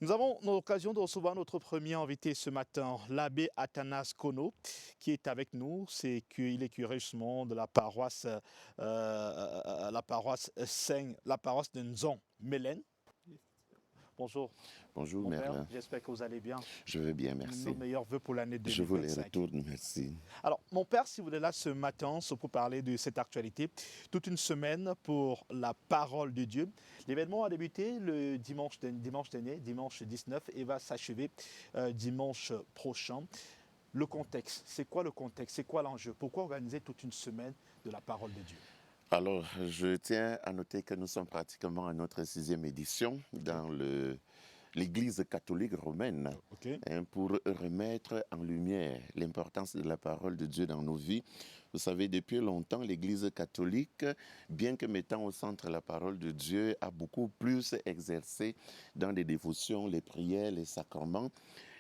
Nous avons l'occasion de recevoir notre premier invité ce matin, l'abbé Athanas Kono, qui est avec nous. Il est curé justement de la paroisse, la paroisse de Nzon, Mélène. Bonjour, Bonjour mon père. Merlin, J'espère que vous allez bien. je vais bien, merci. Nos meilleurs voeux pour l'année Je vous les 2025. retourne, merci. Alors, mon père, si vous êtes là ce matin, c'est pour parler de cette actualité, toute une semaine pour la parole de Dieu. L'événement a débuté le dimanche dernier, dimanche 19, et va s'achever dimanche prochain. Le contexte, c'est quoi le contexte? C'est quoi l'enjeu? Pourquoi organiser toute une semaine de la parole de Dieu? Alors, je tiens à noter que nous sommes pratiquement à notre 6e édition dans l'Église catholique romaine, pour remettre en lumière l'importance de la parole de Dieu dans nos vies. Vous savez, depuis longtemps, l'Église catholique, bien que mettant au centre la parole de Dieu, a beaucoup plus exercé dans les dévotions, les prières, les sacrements.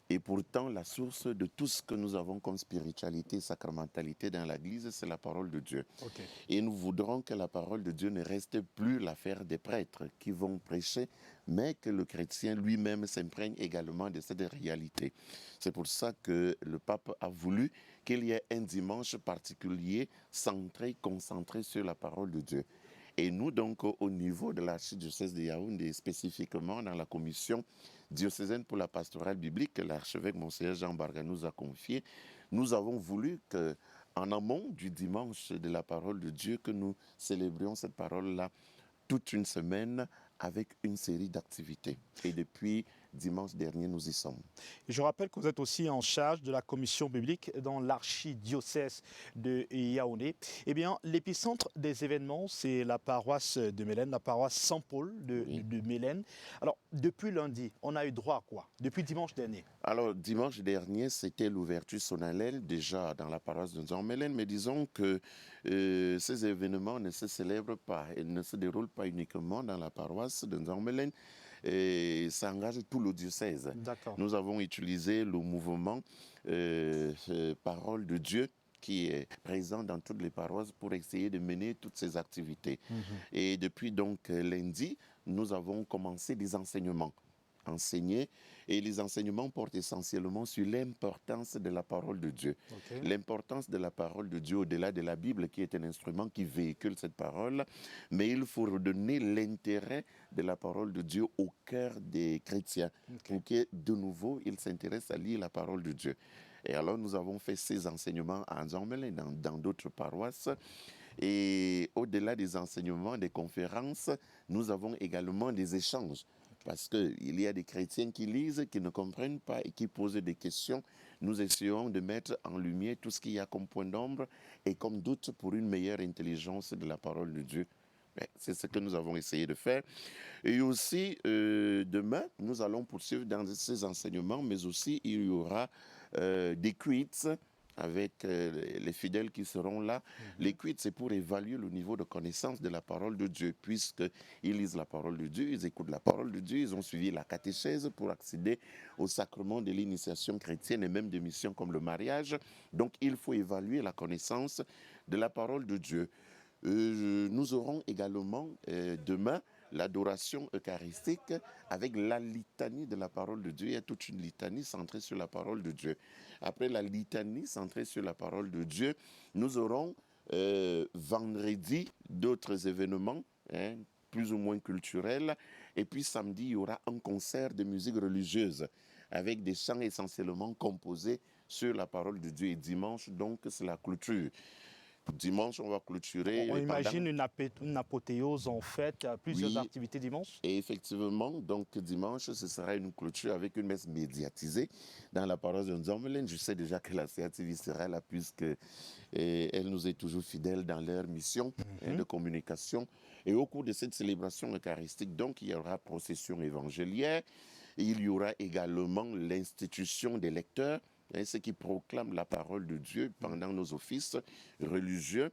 Et pourtant, la source de tout ce que nous avons comme spiritualité, sacramentalité dans l'Église, c'est la parole de Dieu. Et nous voudrons que la parole de Dieu ne reste plus l'affaire des prêtres qui vont prêcher, mais que le chrétien lui-même s'imprègne également de cette réalité. C'est pour ça que le pape a voulu qu'il y ait un dimanche particulier centré, concentré sur la parole de Dieu. Et nous, donc, au niveau de l'archidiocèse de Yaoundé, spécifiquement dans la commission diocésaine pour la pastorale biblique que l'archevêque Monseigneur Jean Barga nous a confié, nous avons voulu qu'en amont du dimanche de la parole de Dieu, que nous célébrions cette parole-là toute une semaine avec une série d'activités. Et depuis dimanche dernier, nous y sommes. Je rappelle que vous êtes aussi en charge de la commission biblique dans l'archidiocèse de Yaoundé. Eh bien, l'épicentre des événements, c'est la paroisse de Mélène, la paroisse Saint-Paul de Mélène. Alors, depuis lundi, on a eu droit à quoi? Depuis dimanche dernier? Alors, dimanche dernier, c'était l'ouverture solennelle déjà dans la paroisse de Nzon-Mélène, mais disons que ces événements ne se célèbrent pas et ne se déroulent pas uniquement dans la paroisse de Nzon-Mélène, et ça engage tout le diocèse. Nous avons utilisé le mouvement Parole de Dieu qui est présent dans toutes les paroisses pour essayer de mener toutes ces activités. Et depuis donc lundi, nous avons commencé des enseignements. Et les enseignements portent essentiellement sur l'importance de la parole de Dieu. L'importance de la parole de Dieu au-delà de la Bible qui est un instrument qui véhicule cette parole, mais il faut redonner l'intérêt de la parole de Dieu au cœur des chrétiens pour que de nouveau ils s'intéressent à lire la parole de Dieu. Et alors nous avons fait ces enseignements à Nzon-Mélène dans d'autres paroisses. Et au-delà des enseignements, des conférences, nous avons également des échanges. Parce qu'il y a des chrétiens qui lisent, qui ne comprennent pas et qui posent des questions. Nous essayons de mettre en lumière tout ce qu'il y a comme point d'ombre et comme doute pour une meilleure intelligence de la parole de Dieu. C'est ce que nous avons essayé de faire. Et aussi, demain, nous allons poursuivre dans ces enseignements, mais aussi il y aura des quiz avec les fidèles qui seront là. Les quiz, c'est pour évaluer le niveau de connaissance de la parole de Dieu, puisqu'ils lisent la parole de Dieu, ils écoutent la parole de Dieu, ils ont suivi la catéchèse pour accéder au sacrement de l'initiation chrétienne et même des missions comme le mariage. Donc, il faut évaluer la connaissance de la parole de Dieu. Nous aurons également demain l'adoration eucharistique avec la litanie de la parole de Dieu. Il y a toute une litanie centrée sur la parole de Dieu. Après la litanie centrée sur la parole de Dieu, nous aurons vendredi d'autres événements, plus ou moins culturels. Et puis samedi, il y aura un concert de musique religieuse avec des chants essentiellement composés sur la parole de Dieu. Et dimanche, donc, c'est la clôture. Dimanche, on va clôturer. On imagine une apothéose en fait, plusieurs activités dimanche. Et effectivement, donc dimanche, ce sera une clôture avec une messe médiatisée dans la paroisse de Nzon-Mélène. Je sais déjà que la CATV sera là puisque elle nous est toujours fidèle dans leur mission de communication. Et au cours de cette célébration eucharistique, donc, il y aura procession évangélière. Il y aura également l'institution des lecteurs, ceux qui proclament la parole de Dieu pendant nos offices religieux.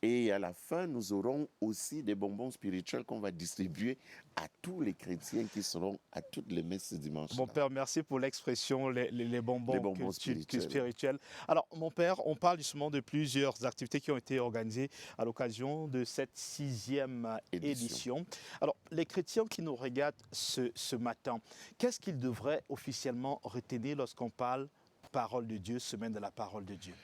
Et à la fin, nous aurons aussi des bonbons spirituels qu'on va distribuer à tous les chrétiens qui seront à toutes les messes ce dimanche. Mon père, merci pour l'expression, les bonbons spirituels. Alors, mon père, on parle justement de plusieurs activités qui ont été organisées à l'occasion de cette 6e édition. Alors, les chrétiens qui nous regardent ce matin, qu'est-ce qu'ils devraient officiellement retenir lorsqu'on parle parole de Dieu, semaine de la parole de Dieu?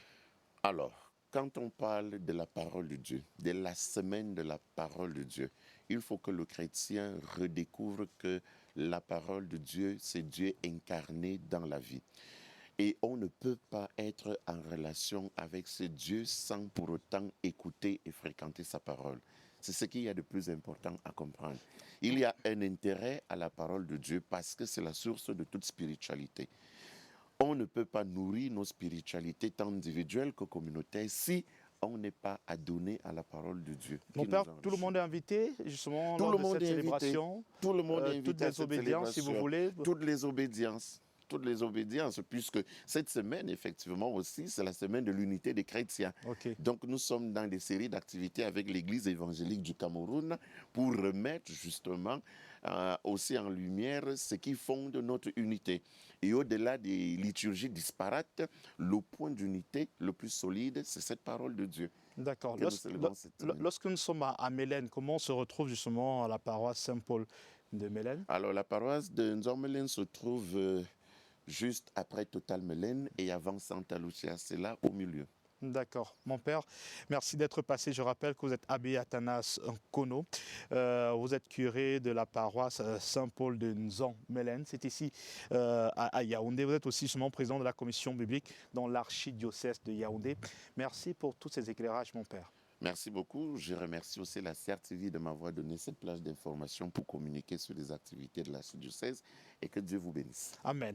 Alors, quand on parle de la parole de Dieu, de la semaine de la parole de Dieu, il faut que le chrétien redécouvre que la parole de Dieu, c'est Dieu incarné dans la vie. Et on ne peut pas être en relation avec ce Dieu sans pour autant écouter et fréquenter sa parole. C'est ce qu'il y a de plus important à comprendre. Il y a un intérêt à la parole de Dieu parce que c'est la source de toute spiritualité. On ne peut pas nourrir nos spiritualités tant individuelles que communautaires si on n'est pas adonné à la parole de Dieu. Mon qui père, nous tout le enrichit. monde est invité justement Tout lors le de monde cette est invité. célébration. Tout le monde est Toutes invité à les cette obédiences, si vous célébration. voulez. Toutes les obédiences, puisque cette semaine, effectivement aussi, c'est la semaine de l'unité des chrétiens. OK. Donc nous sommes dans des séries d'activités avec l'Église évangélique du Cameroun pour remettre justement aussi en lumière ce qui fonde notre unité. Et au-delà des liturgies disparates, le point d'unité le plus solide, c'est cette parole de Dieu D'accord. que nous célébrons cette semaine. Lorsque nous sommes à Mélène, comment on se retrouve justement à la paroisse Saint-Paul de Mélène? Alors la paroisse de Nzormelen se trouve juste après Total Melen et avant Santa Lucia, c'est là au milieu. D'accord. Mon père, merci d'être passé. Je rappelle que vous êtes abbé Athanas Kono. Vous êtes curé de la paroisse Saint-Paul de Nzan-Mélène. C'est ici à Yaoundé. Vous êtes aussi justement président de la commission biblique dans l'archidiocèse de Yaoundé. Merci pour tous ces éclairages, mon père. Merci beaucoup. Je remercie aussi la CRTV de m'avoir donné cette plage d'information pour communiquer sur les activités de l'archidiocèse et que Dieu vous bénisse. Amen.